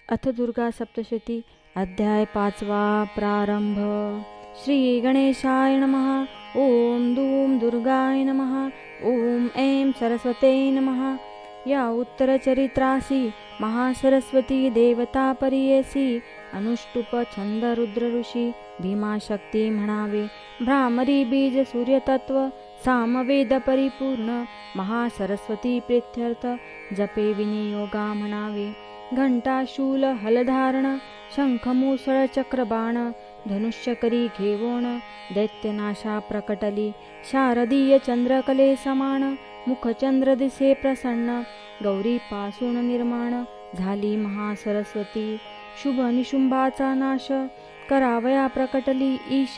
अथ दुर्गा सप्तशती अध्याय 5वा प्रारंभ. श्री गणेशाय नमः. ओम दूम दुर्गाय नमः. ओम ऐं सरस्वते नमः. या उत्तरचरित्रासी महासरस्वती देवता परियेसी अनुष्टुप छंद रुद्र ऋषी भीमाशक्ती म्हणावे. भ्रामरी बीज सूर्यतत्व सामवेद परिपूर्ण महासरस्वती प्रीत्यर्थ जपे विनियोगा म्हणावे. घंटा शूल हलधारण शंखमूसळ चक्रबाण धनुष्य करी घेवोण दैत्यनाशा प्रकटली. शारदीय चंद्रकले समान मुखचंद्र दिसे प्रसन्न गौरी पासून निर्माण झाली महासरस्वती. शुभ निशुंभाचा नाश करावया प्रकटली ईश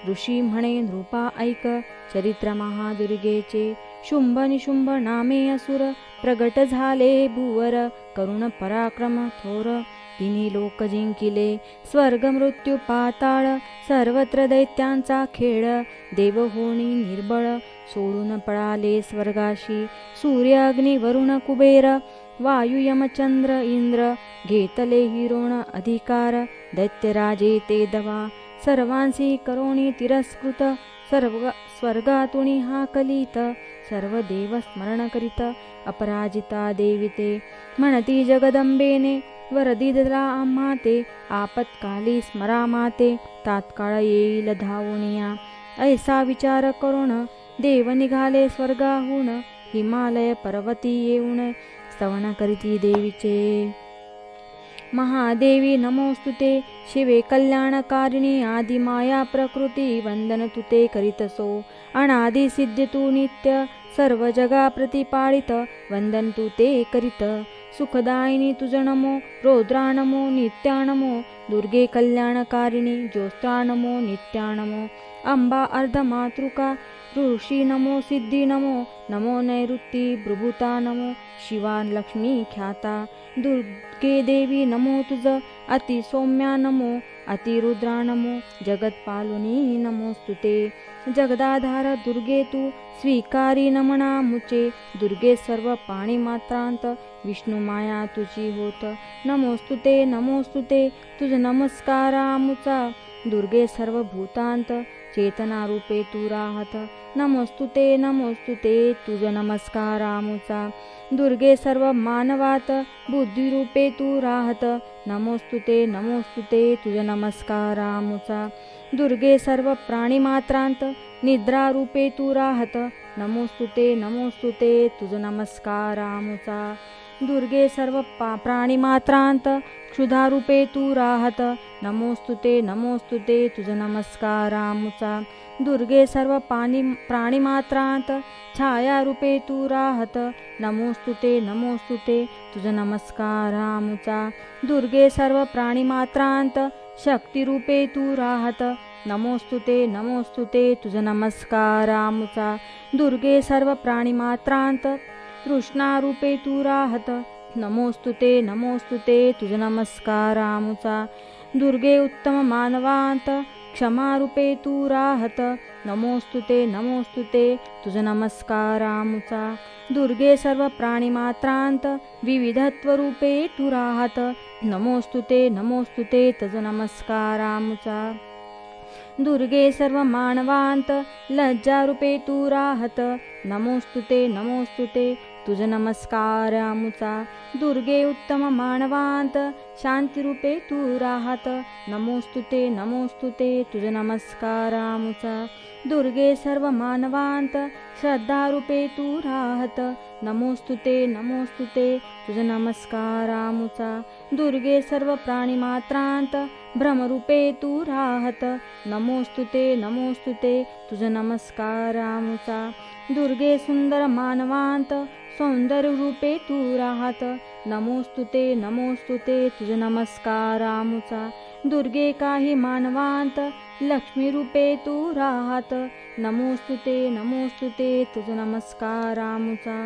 ऋषी म्हणे नृपा ऐक चरित्र महादुर्गेचे. शुंभ निशुंभ नामे असुर प्रगट झाले भुवर करुण पराक्रम थोर तिन्ही लोक जिंकिले. स्वर्ग मृत्यू पाताळ सर्वत्र दैत्यांचा खेळ देवहोनी निर्बळ सोडून पळाले स्वर्गाशी. सूर्य अग्नी वरुण कुबेर वायू यमचंद्र इंद्र घेतले हिरोण अधिकार दैत्यराजे ते दवा सर्वांसी करोणी तिरस्कृत स्वर्गातुनी हाकलीत सर्व देव स्मरण करीत अपराजिता देविते. म्हणती जगदंबेने वरदी दिला आम्हा ते आपत्काली स्मरा माते तात्काळ येईल धावुनिया. ऐसा विचार करून देव निघाले स्वर्गाहून हिमालय पर्वती येऊन स्तवन करीती देवीचे. महादेवी नमोस्तुते शिवे कल्याणकारिणी आदिमाया प्रकृती वंदन तुते करीतसो. अनादि सिद्ध तू नित्य सर्व जगा प्रतिपाळित वंदन तू ते करीत. सुखदायिनी तुझ नमो रौद्रा नमो नित्या नमो दुर्गे कल्याणकारिणी ज्योत्स्ना नमो नित्या नमो. अंबा अर्धमातृका ऋषी नमो सिद्धी नमो नमो नैऋत्ती प्रभुता नमो शिवा लक्ष्मी ख्याता. दुर्गे देवी नमो तुझ अति सौम्या नमो अतिरुद्रा नमो जगत्पालुनी नमोस्तुते. जगदाधार दुर्गे तू स्वीकारी नमना मुचे दुर्गे सर्व पाणी मात्रांत विष्णू माया तुझी होत. नमोस्तुते नमोस्तुते तुझ नमस्कारामुचा दुर्गे सर्व भूतांत चेतना रूपे तू राहत. नमोस्तुते नमोस्तुते तुझ नमस्कारामुचा दुर्गे सर्व मानवात बुद्धी रूपे तू राहत. नमोस्तुते नमोस्तुते तुझ नमस्कारामुचा दुर्गे सर्व प्राणीमात्रांत निद्रा रूपे तू राहत. नमोस्तुते नमोस्तुते तुझ नमस्कारामुचा दुर्गे सर्व प्राणीमात्रांत क्षुधा रूपे तू राहत. नमोस्तुते नमोस्तुते तुझ नमस्कारामुचा दुर्गे सर्व प्राणीमात्रांत छाया रूपे तू राहत. नमोस्तुते नमोस्तुते तुझ नमस्कारामुचा दुर्गे सर्व प्राणीमात्रांत शक्ती रूपे तू राहत. नमोस्तुते नमोस्तुते तुझ नमस्कारामुचा दुर्गे सर्व प्राणीमात्रांत तृष्णा रूपे तू राहत. नमोस्तुते नमोस्तुते तुझ नमस्कारामुचा दुर्गे उत्तम मानवांत क्षमा रूपे तू राहत. नमोस्तुते नमोस्तुते तुझ नमस्कारामुचा दुर्गे सर्व प्राणीमात्रांत विविधत्व रूपे तू राहत. नमोस्तुते नमोस्तुते तुझ नमस्कारामुचा दुर्गे सर्व मानवांत लज्जा रूपे तू राहत. नमोस्तुते नमोस्तुते तुझ नमस्कारामुचा दुर्गे उत्तम मानवांत शांती रूपे तू राहत. नमोस्तुते नमोस्तुते तुझ नमस्कारामुचा दुर्गे सर्व मानवांत श्रद्धा रूपे तू राहत. नमोस्तुते नमोस्तुते तुझ नमस्कारामुचा दुर्गे सर्व प्राणीमात्रांत भ्रमरूपे तू राहत. नमोस्तुते नमोस्तुते तुझ नमस्कारामुचा दुर्गे सुंदर मानवांत सौंदर्य रूपे तू राहत. नमोस्तुते नमोस्तुते तुझ नमस्कारामुचा दुर्गे काही मानवांत लक्ष्मी रूपे तू राहत. नमोस्तुते नमोस्तुते तुझ नमस्कारामुचा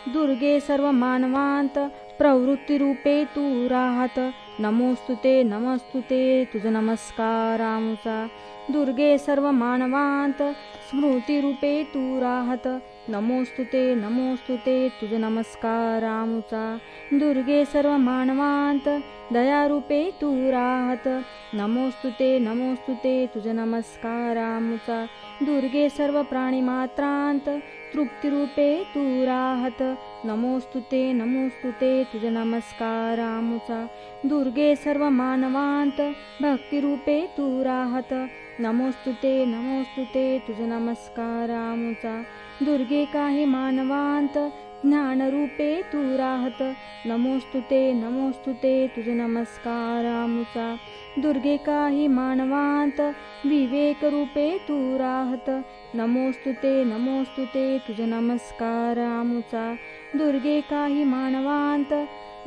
दुर्गे सर्व मानवांत प्रवृत्तीरूपे तू राहत नमोस्तुते नमस्तुते तुझ नमस्कारामुचा दुर्गे सर्व मानवांत स्मृतीरूपे तू राहत नमोस्तुते नमोस्तुते तुझ नमस्कारामुचा दुर्गे सर्व मानवांत दयारूपे तू राहत नमोस्तुते नमोस्तुते तुझ नमस्कारामुचा दुर्गे सर्व प्राणीमात्रांत तृप्तिरूपे तू राहत नमोस्तुते नमोस्तुते तुझ नमस्कारामुचा दुर्गे सर्व मानवांत भक्तिरूपे तू राहत नमोस्तुते नमोस्तुते तुझ नमस्कारामुचा दुर्गे काही मानवांत ज्ञानरूपे तू राहत नमोस्तुते नमोस्तुते तुझ नमस्कारामुचा दुर्गे काही मानवांत विवेकरूपे तू राहत नमोस्तुते नमोस्तुते तुझ नमस्कारामुचा दुर्गे काही मानवांत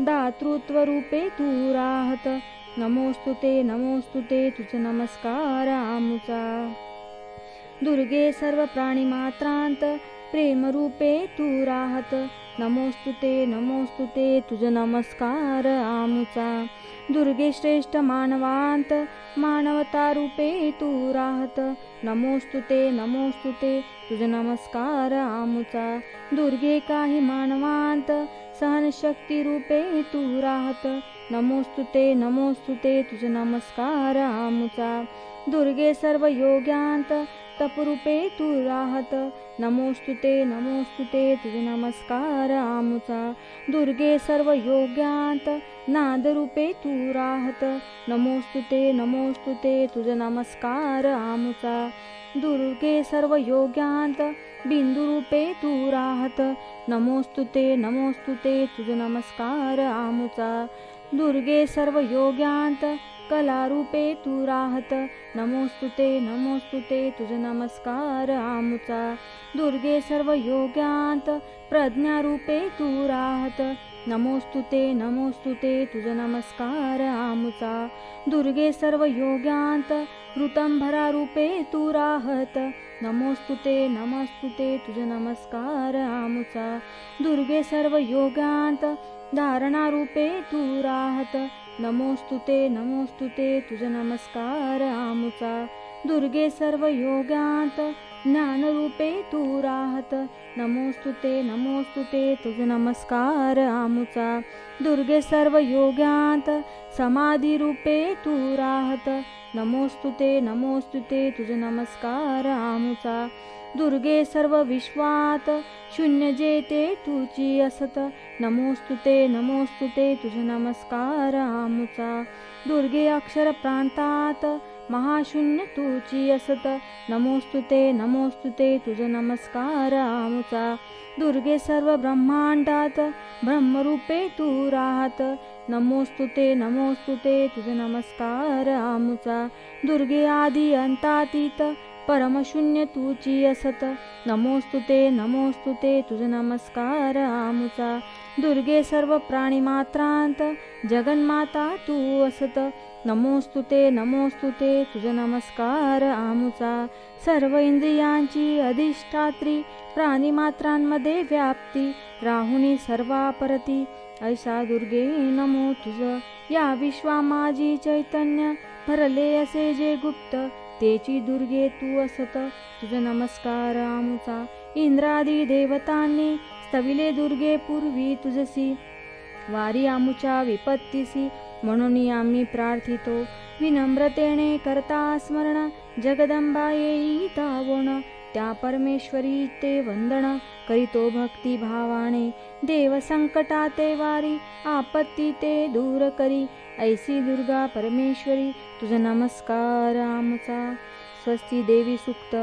दातृत्वरूपे तू राहत नमोस्तुते नमोस्तुते तुझ नमस्कारामुचा दुर्गे सर्व प्राणीमात्रांत प्रेमरूपे तू राहत नमोस्तुते नमोस्तुते तुझ नमस्कार आमुचा दुर्गे श्रेष्ठ मानवांत मानवतारूपे तू राहत नमोस्तुते नमोस्तुते तुझ नमस्कार आमुचा दुर्गे काही मानवांत सहनशक्तीरूपे तू राहत नमोस्तुते नमोस्तुते तुझ नमस्कार आमुचा दुर्गे सर्व योग्यांत तपरूपे तू राहत नमोस्तुते नमोस्तुते तुझ नमस्कार आमुचा दुर्गे सर्व योग्यांत नादरूपे तू राहत नमोस्तुते नमोस्तुते तुझ नमस्कार आमुचा दुर्गे सर्व योग्यांत बिंदुरूपे तू राहत नमोस्तुते नमोस्तुते तुझ नमस्कार आमुचा दुर्गे सर्व योग्यांत कलारूपे तू राहत नमोस्तुते नमोस्तुते तुझ नमस्कार आमुचा दुर्गे सर्व योग्यांत प्रज्ञारूपे तू राहत नमोस्तुते नमोस्तुते तुझ नमस्कार आमुचा दुर्गे सर्व योग्यांत ऋतंभरारूपे तू राहत नमोस्तुते नमस्तुते तुझ नमस्कार आमुचा दुर्गे सर्व योग्यांत धारणारूपे तू राहत नमोस्तुते नमोस्तुते तुझ नमस्कार आमुचा दुर्गे सर्व योग्यांत ज्ञानरूपे तू राहत नमोस्तुते नमोस्तुते तुझ नमस्कार आमुचा दुर्गे सर्व योग्यांत समाधीरूपे तू राहत नमोस्तुते नमोस्तुते तुझ नमस्कार आमुचा दुर्गे सर्व विश्वात शून्य जेते तुझी असत नमोस्तुते नमोस्तुते तुझ नमस्कार आमुचा दुर्गे अक्षर प्रांतात महाशून्य तुझी असत नमोस्तुते नमोस्तुते तुझ नमस्कार आमुचा दुर्गे सर्व ब्रह्मांडात ब्रह्मरूपे तू राहत नमोस्तुते नमोस्तुते तुझ नमस्कार आमुचा दुर्गे आदि अंतातीत परमशून्य तुझी असत नमोस्तुते नमोस्तुते तुझ नमस्कार आमुचा दुर्गे सर्व प्राणीमात्रांत जगन्माता तू असत नमोस्तुते नमोस्तुते तुझ नमस्कार आमुचा सर्व इंद्रियांची अधिष्ठात्री प्राणीमात्रांमध्ये व्याप्ती राहुनी सर्वापरती ऐसा दुर्गे नमो तुझ या विश्वा माझी चैतन्य भरले असे जे गुप्त तेची दुर्गे तू असत तुझ नमस्कार आमुचा इंद्रादी देवतांनी स्तविले दुर्गे पूर्वी तुझसी वारी आमुच्या विपत्तीसी म्हणून आम्ही प्रार्थितो विनम्रतेने करता स्मरण जगदंबा येई तावण त्या परमेश्वरी ते वंदन करीतो भक्ती भावाने देव संकटाते वारी आपत्ती ते दूर करी ऐसी दुर्गा परमेश्वरी तुझ नमस्कार आमचा स्वस्ती देवी सुक्त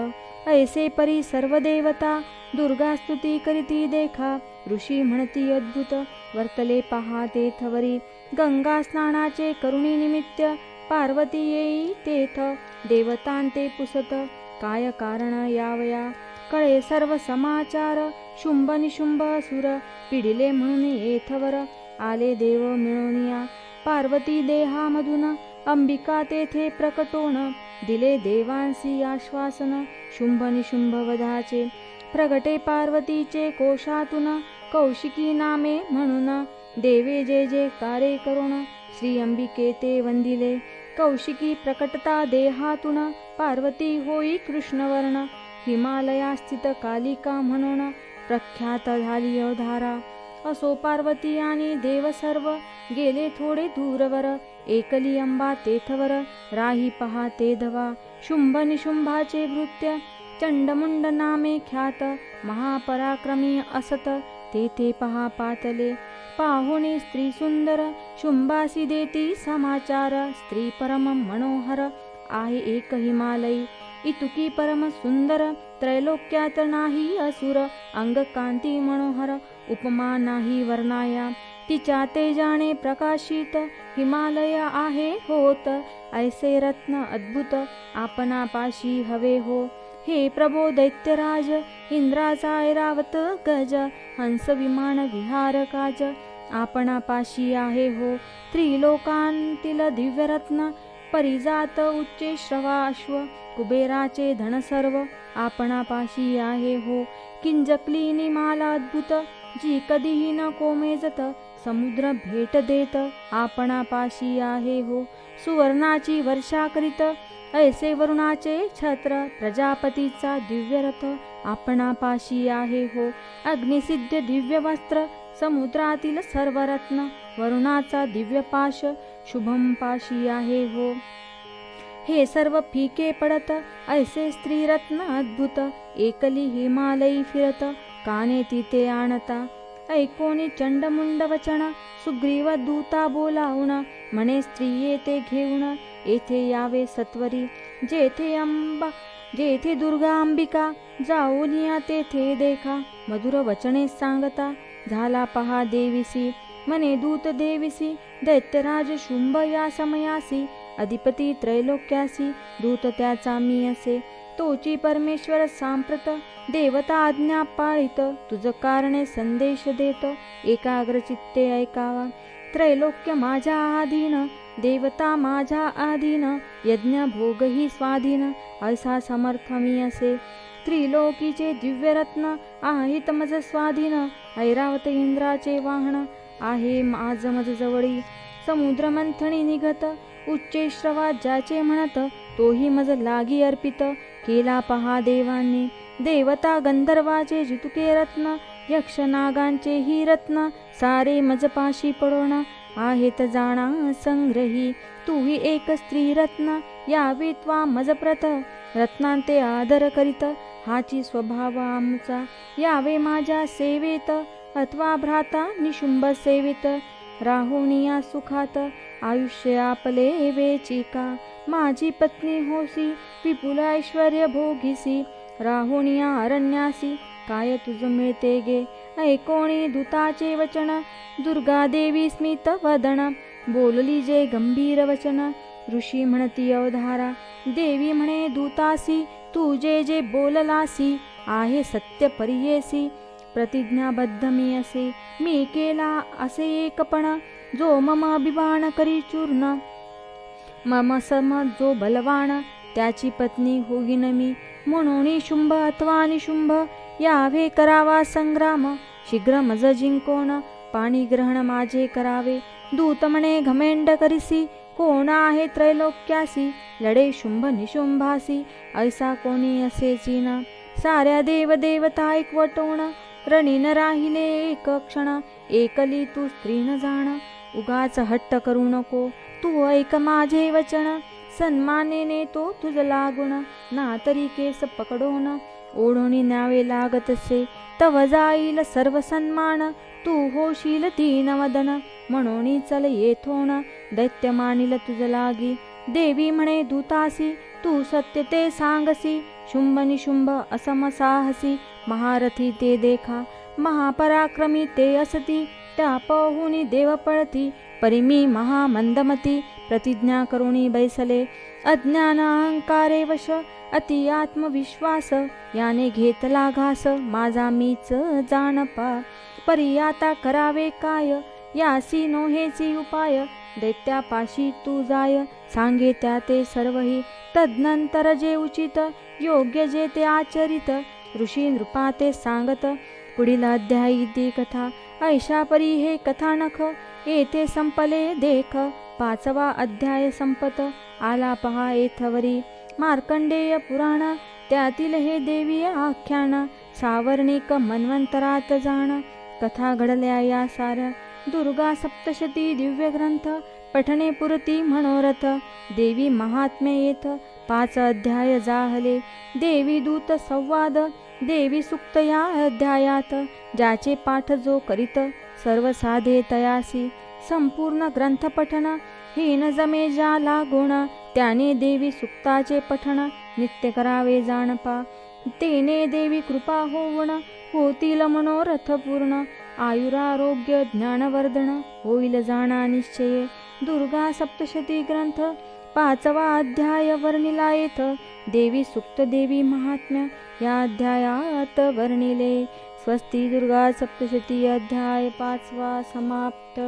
ऐसे परी सर्व देवता दुर्गा स्तुती करीती देखा ऋषी म्हणती अद्भुत वर्तले पहा तेथवरी गंगा स्नानाचे करुणी निमित्त पार्वती येई तेथ देवतांते पुसत काय कारण यावया कळे सर्व समाचार शुंभ निशुंभ असुर पिडिले म्हणून येथवर आले देव मिळवनिया पार्वती देहामधून अंबिका तेथे प्रकटोन दिले देवांसी आश्वासन शुंभ निशुंभ वधाचे प्रगटे पार्वतीचे कोशातून कौशिकी नामे म्हणून देवे जे जे कार्य करुण श्री अंबिके ते वंदिले. कौशिकी प्रकटता देहातून पार्वती होई कृष्णवर्ण. हिमालया स्थित कालिका म्हणून प्रख्यात झाली अवधारा. असो पार्वती आणि देव सर्व गेले थोडे दूरवर. एकली अंबा तेथवर राही पहा ते धवा. शुंभ निशुंभाचे भृत्य चंडमुंड नामे ख्यात. महापराक्रमी असत तेथे पहा पातले. पाहुणी स्त्री सुंदर शुंभासी देती समाचार. स्त्री परम मनोहर आहे एक हिमालयी. इतुकी परम सुंदर त्रैलोक्यात नाही असुर. अंग कांती मनोहर उपमा नाही वर्णाया. तिच्या तेजाने प्रकाशित हिमालय आहे होत. ऐसे रत्न अद्भुत आपणापाशी हवे हो. हे प्रभो दैत्यराज इंद्राचा ऐरावत गज. हंस विमान विहार काज आपणापाशी आहे हो. त्रिलोकांतील दिव्यरत्न परिजात उच्चे श्रवाश्व. कुबेराचे धन सर्व आपणापाशी आहे हो. किंजकलिनी माला अद्भुत जी कधीही न कोमेजत. समुद्र भेट देत आपणापाशी आहे हो. सुवर्णाची वर्षा करीत ऐसे वरुणाचे छत्र. प्रजापतीचा दिव्यरथ आपणापाशी आहे हो. अग्निसिद्ध दिव्य वस्त्र समुद्रातील सर्व रत्न. वरुणाचा दिव्य पाश शुभम पाशी आहे हो. हे सर्व फिके पडत ऐसे स्त्रीरत्न अद्भुत. एकली हिमालयी फिरत काने तिथे आणता. ऐकोनी चंडमुंड वचन सुग्रीव दूता बोलावून. म्हणे स्त्री येथे घेऊन येथे यावे सत्वरी. जेथे दुर्गा अंबिका जाऊन या तेथे देखा. मधुर वचने सांगता झाला पहा देवीसी. म्हणे दूत देवीसी दैत्यराज शुंभ या समयासी. अधिपती त्रैलोक्यासी दूत त्याचा मी असे. तोची परमेश्वर सांप्रत देवता आज्ञा पाळित. तुझ कारणे संदेश देत एकाग्र चित्ते ऐकावा. त्रैलोक्य माझ्या आधीन देवता माझ्या आधीन. यज्ञ भोगही स्वाधीन ऐसा समर्थ मी असे. त्रिलोकीचे दिव्यरत्न आहेत मज स्वाधीन. ऐरावत इंद्राचे वाहन आहे माझ मज जवळी. समुद्र मंथनी निघत उच्चे श्रवा ज्याचे म्हणत. तोही मज लागी अर्पित केला पहा देवांनी. देवता गंधर्वाचे जितुके रत्न यक्ष नागांचे ही रत्न सारे मज पाशी पडोन आहेत जाणा संग्रही. तूही एक स्त्री रत्न यावे त्वा मज प्रत. रत्नांते आदर करीत हाची स्वभाव आमचा. यावे माझ्या सेवेत अथवा भ्राता निशुंभ सेवित. राहुनिया सुखात आयुष्य आपले वेचिका. माझी पत्नी होसी विपुल ऐश्वर्य भोगीसी. राहुनिया अरण्यासी काय तुझ मिळते गे. ऐकोणी दूताचे वचन दुर्गा देवी स्मित वदन. बोलली जे गंभीर वचन ऋषी म्हणती अवधारा. देवी म्हणे दूतासी तू जे जे बोललासी आहे सत्य परियेसी. प्रतिज्ञाबद्ध मी असे मी केला असे एकपण. जो मम अभिमान करी चूर्ण मम सम जो बलवान त्याची पत्नी होईन मी. म्हणून शुंभ अथवा निशुंभ यावे करावा संग्राम. शीघ्र मज जिंकोण पाणी ग्रहण माझे करावे. दूत म्हणे घमेंड करिसी कोण आहे त्रैलोक्यासी. लढे शुंभ निशुंभासी ऐसा कोणी असे चीन. साऱ्या देव देवता एकवटोण रणीन राहिले एक क्षण. एकली तू स्त्री न जाण उगाच हट्ट करू नको. तू ऐक माझे वचन सन्मानेने तो तुझ लागुण. ना तरी केस पकडोन ओढोनी न्यावे लागतसे. तव जाईल सर्व सन्मान तू होशील दीनवदन. म्हणून चल येथोन दैत्य मानिल तुझ लागी. देवी म्हणे दूतासी तू सत्य ते सांगसी. शुंभ निशुंभ असम साहसी महारथी ते देखा. महापराक्रमी ते असती त्या पाहुनी देव पळती. परिमी महामंदमती प्रतिज्ञा करुणी बैसले. अज्ञान अहंकारे वश अति आत्मविश्वास याने घेतला घास. माझा मीच जाणपा परी आता करावे काय. यासी नोहेची उपाय दैत्यापाशी तू जाय. सांगे त्या ते सर्वही तदनंतर जे उचित योग्य जे ते आचरित. ऋषी नृपा ते सांगत पुढील अध्यायी ती कथा ऐशा परी हे कथानक येथे संपले देख. 5वा अध्याय संपत आला पहा येथवरी. मार्कंडेय पुराण त्यातील हे देवी आख्यान. सावर्णिक मन्वंतरात जाण कथा घडल्या या साऱ्या. दुर्गा सप्तशती दिव्य ग्रंथ पठणे पुरती मनोरथ. देवी महात्म्य येथ 5 अध्याय जाहले. देवी दूत संवाद देवी सुक्त या अध्यायात. ज्याचे पाठ जो करीत सर्व साधे तयासी. संपूर्ण ग्रंथ पठण हीन जमे ज्याला गुण. त्याने देवी सुक्ताचे पठण नित्य करावे जाणपा. तेने देवी कृपा होवण होतील मनोरथ पूर्ण. आयुरारोग्य ज्ञानवर्धन होईल जाणा निश्चय. दुर्गा सप्तशती ग्रंथ 5वा अध्याय वर्णिला येथ. देवी सुक्त देवी महात्म्य या अध्यायात वर्णिले. स्वस्ती. दुर्गा सप्तशती अध्याय 5वा समाप्त.